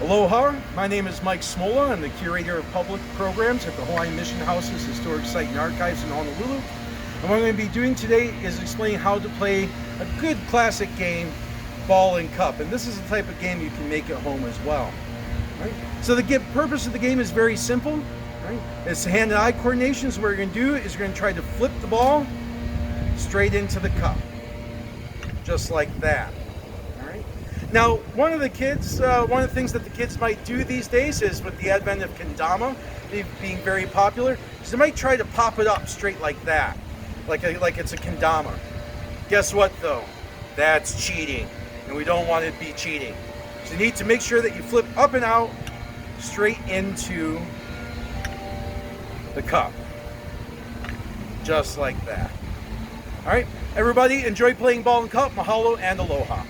Aloha, my name is Mike Smola. I'm the Curator of Public Programs at the Hawaiian Mission House's Historic Site and Archives in Honolulu. And what I'm going to be doing today is explaining how to play a good classic game, Ball and Cup. And this is the type of game you can make at home as well. Right? So the purpose of the game is very simple. Right? It's hand and eye coordination. So what you're going to do is you're going to try to flip the ball straight into the cup. Just like that. Now, one of the things that the kids might do these days is, with the advent of kendama being very popular, is they might try to pop it up straight like that, like it's a kendama. Guess what though? That's cheating, and we don't want it to be cheating. So you need to make sure that you flip up and out straight into the cup, just like that. All right, everybody, enjoy playing Ball and Cup. Mahalo and aloha.